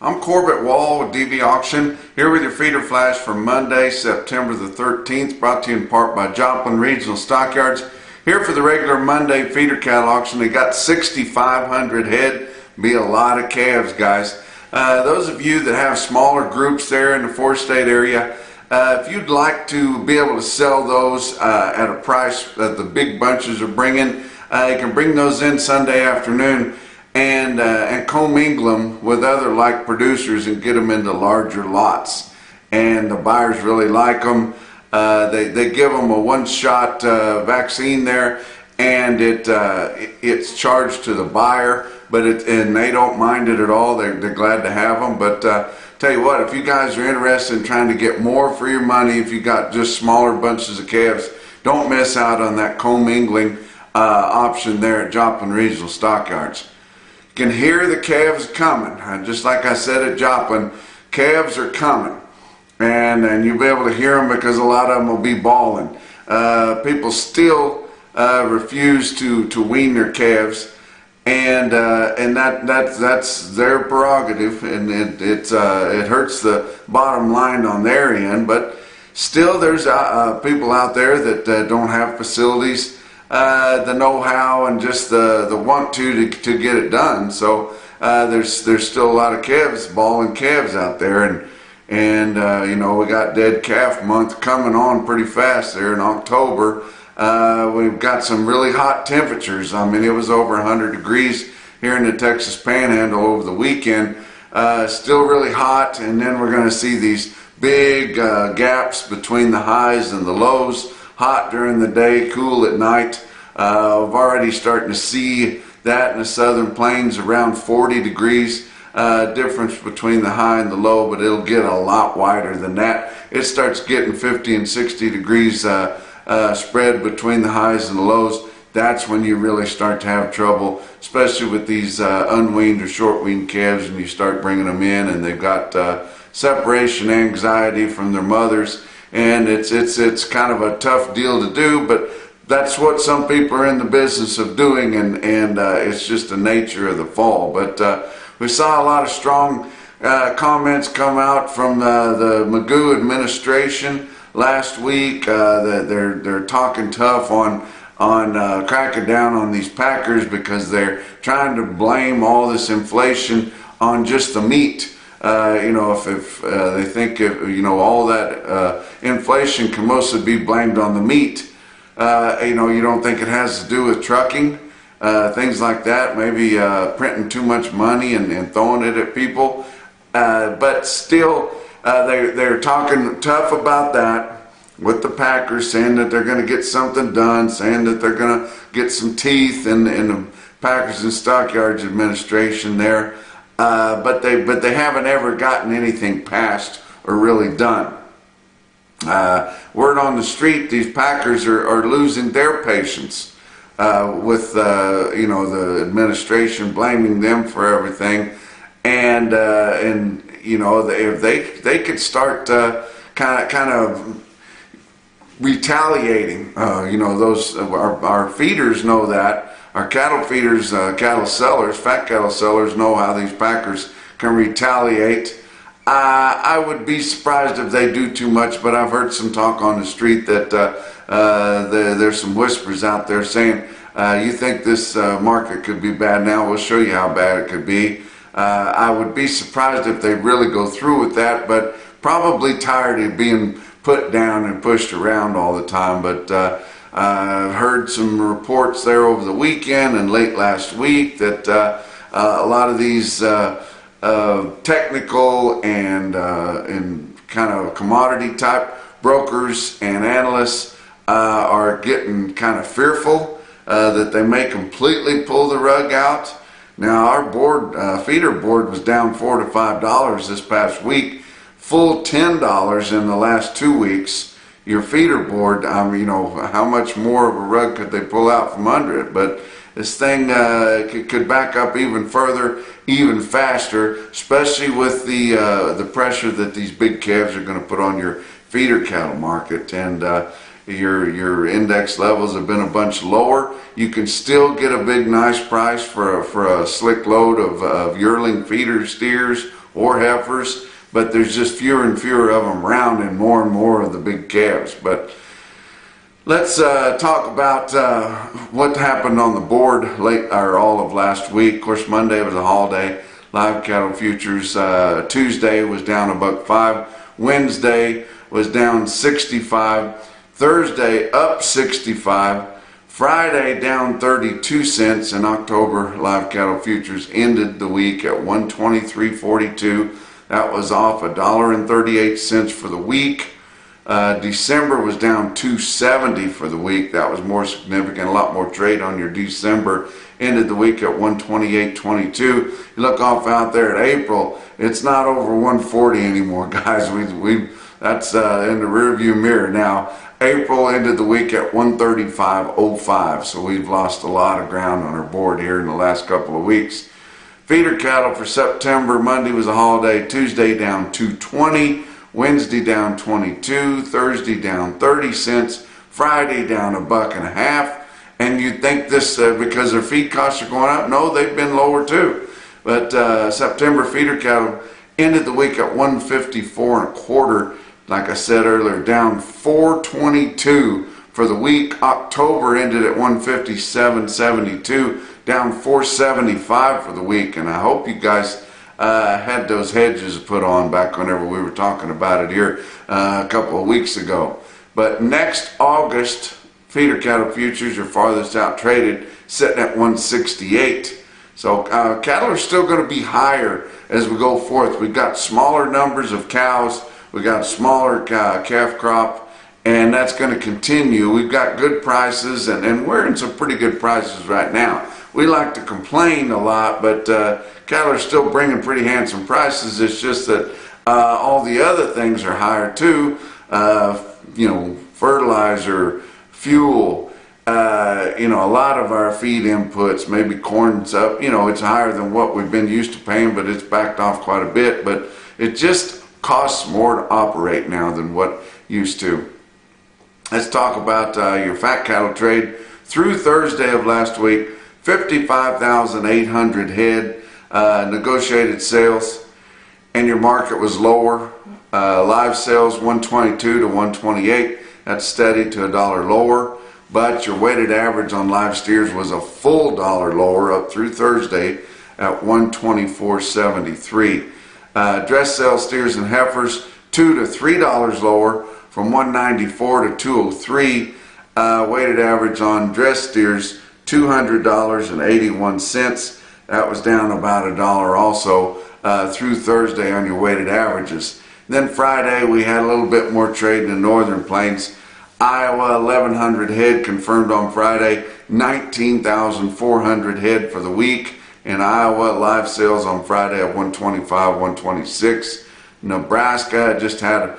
I'm Corbett Wall with DV Auction, here with your feeder flash for Monday, September the 13th, brought to you in part by Joplin Regional Stockyards. Here for the regular Monday feeder cattle auction. They got 6,500 head, be a lot of calves, guys. Those of you that have smaller groups there in the four-state area, if you'd like to be able to sell those at a price that the big bunches are bringing, you can bring those in Sunday afternoon and commingle them with other like producers and get them into larger lots. And the buyers really like them. They give them a one-shot vaccine there, and it's charged to the buyer, and they don't mind it at all. They're glad to have them. But tell you what, if you guys are interested in trying to get more for your money, if you got just smaller bunches of calves, don't miss out on that commingling option there at Joplin Regional Stockyards. You can hear the calves coming. Just like I said at Joplin, calves are coming. And you'll be able to hear them because a lot of them will be bawling. People still refuse to wean their calves, and that's their prerogative, and it hurts the bottom line on their end. But still, there's people out there that don't have facilities, the know-how, and just the want to get it done. So there's still a lot of calves, bawling calves out there, and you know, we got dead calf month coming on pretty fast there in October. We've got some really hot temperatures. I mean, it was over 100 degrees here in the Texas Panhandle over the weekend. Still really hot, and then we're going to see these big gaps between the highs and the lows. Hot during the day, cool at night. We've already starting to see that in the southern plains around 40 degrees. Difference between the high and the low, but it'll get a lot wider than that. It starts getting 50 and 60 degrees spread between the highs and the lows. That's when you really start to have trouble, especially with these unweaned or short weaned calves, and you start bringing them in and they've got separation anxiety from their mothers, and it's kind of a tough deal to do, but that's what some people are in the business of doing, and it's just the nature of the fall. But we saw a lot of strong comments come out from the MAGU Administration last week. That they're talking tough on cracking down on these packers because they're trying to blame all this inflation on just the meat. You know, if they think you know, all that inflation can mostly be blamed on the meat. You know, you don't think it has to do with trucking? Things like that, maybe printing too much money and throwing it at people. But still, they're talking tough about that with the packers, saying that they're going to get something done, saying that they're going to get some teeth in the Packers and Stockyards Administration there. But they haven't ever gotten anything passed or really done. Word on the street, these packers are losing their patience with you know, the administration blaming them for everything, and you know, if they could start kind of retaliating. You know, those our feeders know that. Our cattle feeders, cattle sellers, fat cattle sellers know how these packers can retaliate. I would be surprised if they do too much, but I've heard some talk on the street that there's some whispers out there saying, you think this market could be bad now? We'll show you how bad it could be. I would be surprised if they really go through with that, but probably tired of being put down and pushed around all the time. But I've heard some reports there over the weekend and late last week that a lot of these technical and kind of commodity type brokers and analysts are getting kind of fearful that they may completely pull the rug out. Now, our board, feeder board, was down $4 to $5 this past week, full $10 in the last 2 weeks. Your feeder board, you know, how much more of a rug could they pull out from under it? But this thing could back up even further, even faster, especially with the pressure that these big calves are going to put on your feeder cattle market. And your index levels have been a bunch lower. You can still get a big nice price for a slick load of yearling feeder steers or heifers, but there's just fewer and fewer of them around and more of the big calves. But let's talk about what happened on the board late or all of last week. Of course, Monday was a holiday. Live cattle futures Tuesday was down $1.05. Wednesday was down 65. Thursday up 65. Friday down 32 cents. And October live cattle futures ended the week at 123.42. That was off $1.38 for the week. December was down $2.70 for the week. That was more significant, a lot more trade on your December. Ended the week at 128.22. You look off out there at April, it's not over 140 anymore, guys. That's in the rearview mirror now. April ended the week at 135.05, so we've lost a lot of ground on our board here in the last couple of weeks. Feeder cattle for September, Monday was a holiday. Tuesday down 220. Wednesday down 22, Thursday down 30 cents, Friday down $1.50. And you'd think this because their feed costs are going up. No, they've been lower too. But September feeder cattle ended the week at 154.25. Like I said earlier, down 422 for the week. October ended at 157.72, down 475 for the week. And I hope you guys had those hedges put on back whenever we were talking about it here a couple of weeks ago. But next August, feeder cattle futures are farthest out traded, sitting at 168. So cattle are still going to be higher as we go forth. We've got smaller numbers of cows. We've got smaller calf crop, and that's going to continue. We've got good prices, and we're in some pretty good prices right now. We like to complain a lot, but cattle are still bringing pretty handsome prices. It's just that all the other things are higher too. Fertilizer, fuel, a lot of our feed inputs, maybe corn's up, it's higher than what we've been used to paying, but it's backed off quite a bit. But it just costs more to operate now than what used to. Let's talk about your fat cattle trade. Through Thursday of last week, 55,800 head negotiated sales, and your market was lower. Live sales 122 to 128. That's steady to $1 lower, but your weighted average on live steers was a full $1 lower up through Thursday at 124.73. Dress sale steers and heifers $2 to $3 lower from 194 to 203. Weighted average on dress steers $200.81. That was down about $1 also through Thursday on your weighted averages. Then Friday we had a little bit more trade in the northern plains. Iowa 1,100 head confirmed on Friday, 19,400 head for the week. In Iowa, live sales on Friday at 125, 126. Nebraska just had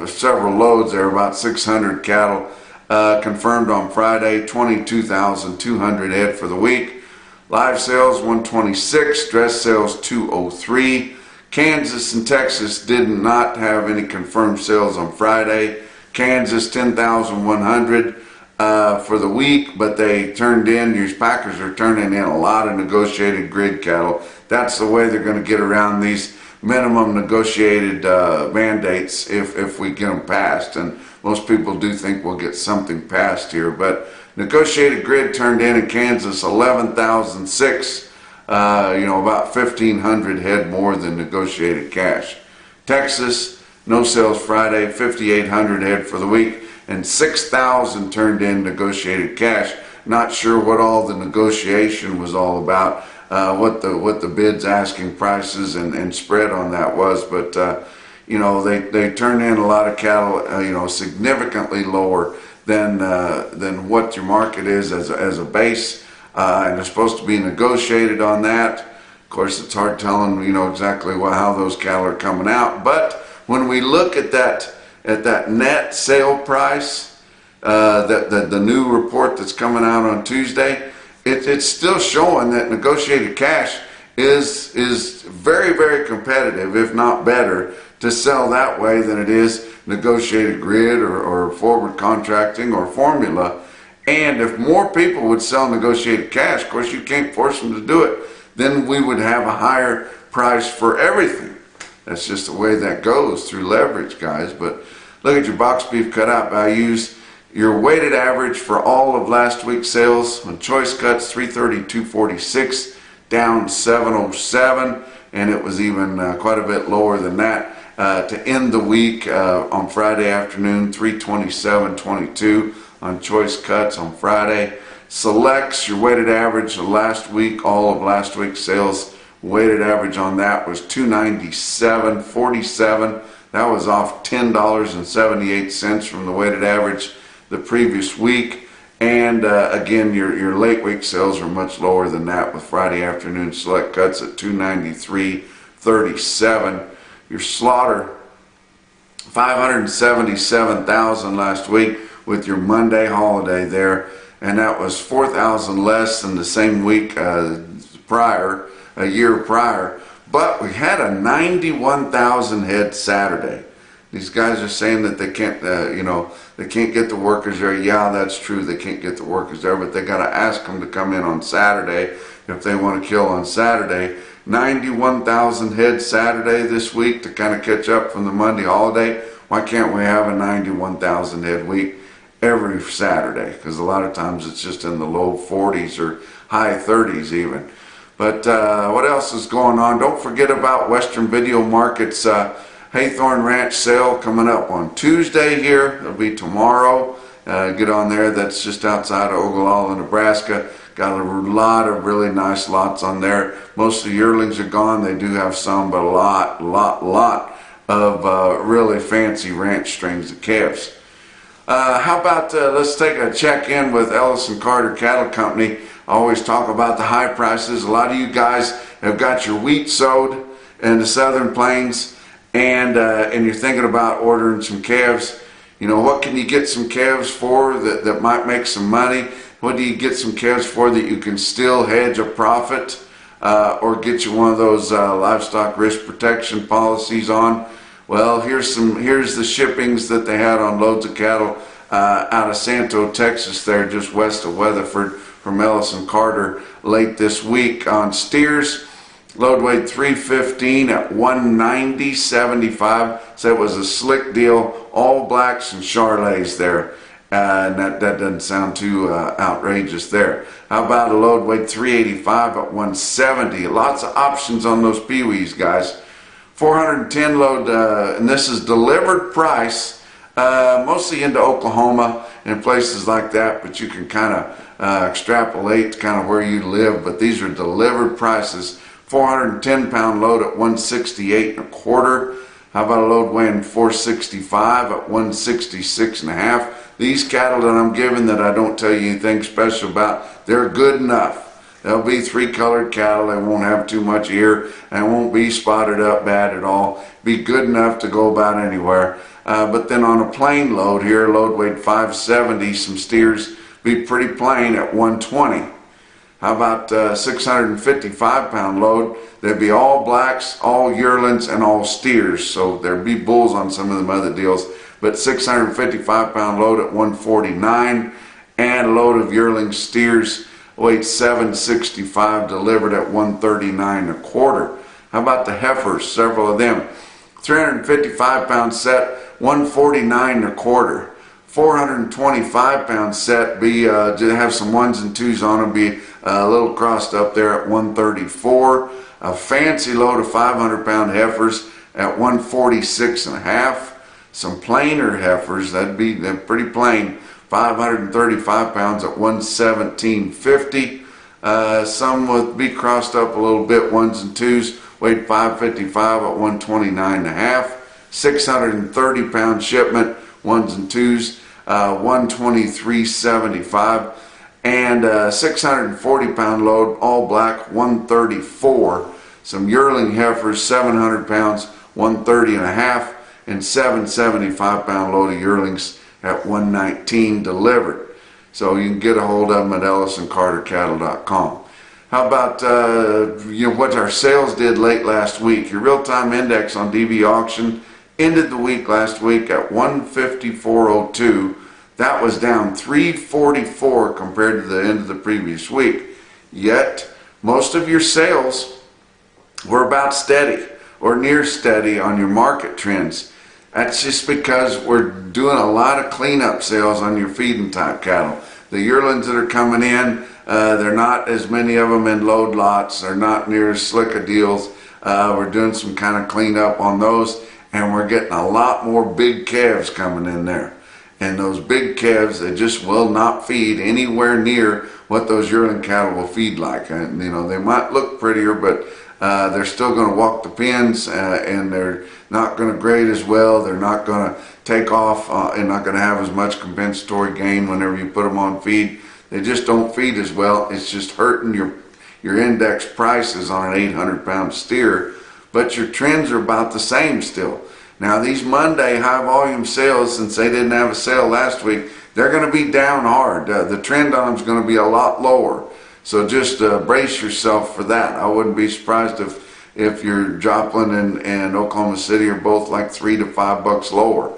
several loads there, about 600 cattle confirmed on Friday, 22,200 head for the week. Live sales 126, dress sales 203. Kansas and Texas did not have any confirmed sales on Friday. Kansas 10,100 for the week, but they turned in, your packers are turning in a lot of negotiated grid cattle. That's the way they're going to get around these minimum negotiated mandates if we get them passed. And most people do think we'll get something passed here. But negotiated grid turned in Kansas 11,006, about 1,500 head more than negotiated cash. Texas, no sales Friday, 5,800 head for the week, and 6,000 turned in negotiated cash. Not sure what all the negotiation was all about, what the bids, asking prices, and spread on that was, but they turned in a lot of cattle, significantly lower than what your market is as a base, and they're supposed to be negotiated on that. Of course, it's hard telling exactly how those cattle are coming out, but when we look at that net sale price, the new report that's coming out on Tuesday, it's still showing that negotiated cash is very, very competitive, if not better, to sell that way than it is negotiated grid or forward contracting or formula. And if more people would sell negotiated cash, of course you can't force them to do it, then we would have a higher price for everything. That's just the way that goes through leverage, guys. But look at your box beef cutout values. Your weighted average for all of last week's sales on choice cuts, 332.46, down 707, and it was even quite a bit lower than that to end the week on Friday afternoon, 327.22 on choice cuts on Friday. Selects, your weighted average of last week, all of last week's sales, weighted average on that was 297.47. That was off $10.78 from the weighted average the previous week. And again, your late week sales are much lower than that, with Friday afternoon select cuts at 293.37. Your slaughter, 577,000 last week with your Monday holiday there, and that was 4,000 less than the same week prior, a year prior. But we had a 91,000 head Saturday. These guys are saying that they can't, they can't get the workers there. Yeah, that's true. They can't get the workers there, but they got to ask them to come in on Saturday if they want to kill on Saturday. 91,000 head Saturday this week to kind of catch up from the Monday holiday. Why can't we have a 91,000 head week every Saturday? Because a lot of times it's just in the low 40s or high 30s even. But what else is going on? Don't forget about Western Video Market's Haythorn Ranch sale coming up on Tuesday here. It'll be tomorrow. Get on there. That's just outside of Ogallala, Nebraska. Got a lot of really nice lots on there. Most of the yearlings are gone. They do have some, but a lot of really fancy ranch strings of calves. How about let's take a check-in with Elliott Carter Cattle Company. I always talk about the high prices. A lot of you guys have got your wheat sowed in the Southern Plains, and you're thinking about ordering some calves. You know, what can you get some calves for that might make some money? What do you get some calves for that you can still hedge a profit, or get you one of those livestock risk protection policies on? Well, here's the shippings that they had on loads of cattle out of Santo, Texas, there just west of Weatherford, from Elliott Carter late this week. On steers, load weight 315 at 190.75. So it was a slick deal, all blacks and Charolais there. And that doesn't sound too outrageous there. How about a load weight 385 at 170? Lots of options on those peewees, guys. 410 load, and this is delivered price, mostly into Oklahoma and places like that, but you can kind of extrapolate kind of where you live. But these are delivered prices. 410 pound load at 168.25. How about a load weighing 465 at 166.5? These cattle that I'm giving that I don't tell you anything special about, they're good enough. They'll be three-colored cattle. They won't have too much ear and won't be spotted up bad at all. Be good enough to go about anywhere. But then on a plain load here, load weight 570, some steers be pretty plain at 120. How about 655 pound load? There'd be all blacks, all yearlings, and all steers. So there'd be bulls on some of them other deals. But 655 pound load at 149, and a load of yearling steers weight 765 delivered at 139.25. How about the heifers? Several of them. 355 pound set, 149.25. 425 pound set be have some ones and twos on them, be a little crossed up there at 134. A fancy load of 500 pound heifers at 146.5. Some plainer heifers, they're pretty plain, 535 pounds at 117.50. Some would be crossed up a little bit, ones and twos, weighed 555 at 129.5. 630 pound shipment, ones and twos, 123.75. And 640 pound load, all black, 134. Some yearling heifers, 700 pounds, 130.5. And 775 pound load of yearlings at 119 delivered. So you can get a hold of them at EllisonCarterCattle.com. How about what our sales did late last week? Your real-time index on DV auction ended the week last week at 154.02. That was down 344 compared to the end of the previous week. Yet most of your sales we're about steady or near steady on your market trends. That's just because we're doing a lot of cleanup sales on your feeding type cattle. The yearlings that are coming in, they're not as many of them in load lots. They're not near as slick a deals. We're doing some kind of cleanup on those, and we're getting a lot more big calves coming in there. And those big calves, they just will not feed anywhere near what those yearling cattle will feed like. And you know, they might look prettier, but they're still going to walk the pens, and they're not going to grade as well. They're not going to take off and not going to have as much compensatory gain whenever you put them on feed. They just don't feed as well. It's just hurting your index prices on an 800-pound steer, but your trends are about the same still. Now these Monday high volume sales, since they didn't have a sale last week, they're going to be down hard. The trend on them is going to be a lot lower. So just brace yourself for that. I wouldn't be surprised if your Joplin and Oklahoma City are both like $3 to $5 lower.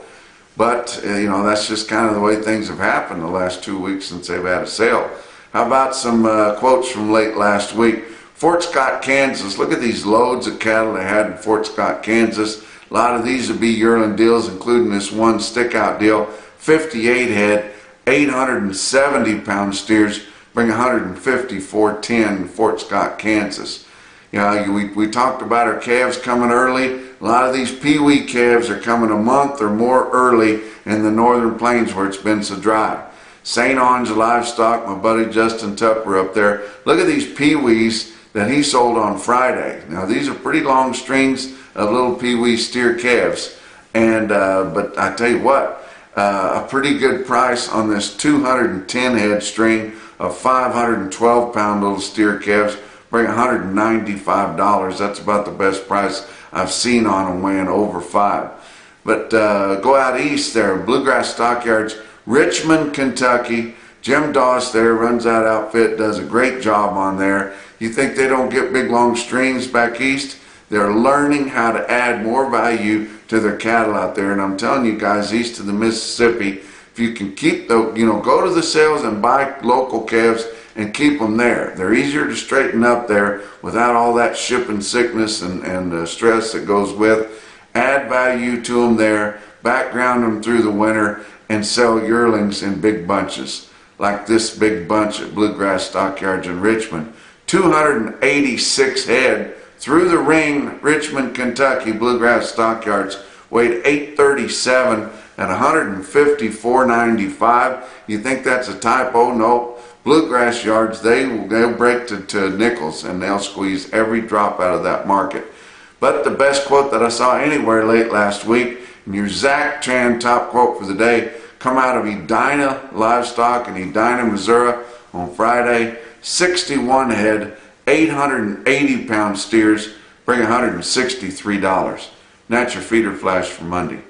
But you know, that's just kind of the way things have happened the last 2 weeks since they've had a sale. How about some quotes from late last week? Fort Scott, Kansas. Look at these loads of cattle they had in Fort Scott, Kansas. A lot of these would be yearling deals, including this one stick-out deal. 58 head, 870-pound steers, bring 154.10 in Fort Scott, Kansas. You know, we talked about our calves coming early. A lot of these peewee calves are coming a month or more early in the northern plains where it's been so dry. St. Onge Livestock, my buddy Justin Tupper up there. Look at these peewees that he sold on Friday. Now these are pretty long strings of little peewee steer calves, and but I tell you what, a pretty good price on this 210 head string of 512-pound little steer calves, bring $195. That's about the best price I've seen on them, weighing over 5. But go out east there, Bluegrass Stockyards, Richmond, Kentucky. Jim Doss there runs that outfit, does a great job on there. You think they don't get big long strings back east? They're learning how to add more value to their cattle out there, and I'm telling you guys, east of the Mississippi, if you can keep the, you know, go to the sales and buy local calves and keep them there. They're easier to straighten up there without all that shipping sickness and stress that goes with. Add value to them there, background them through the winter, and sell yearlings in big bunches, like this big bunch at Bluegrass Stockyards in Richmond. 286 head through the ring, Richmond, Kentucky, Bluegrass Stockyards, weighed 837 at 154.95. You think that's a typo? No. Bluegrass yards, they'll break to nickels, and they'll squeeze every drop out of that market. But the best quote that I saw anywhere late last week, and your Zach Chan top quote for the day, come out of Edina Livestock in Edina, Missouri on Friday. 61 head, 880-pound steers, bring $163. And that's your feeder flash for Monday.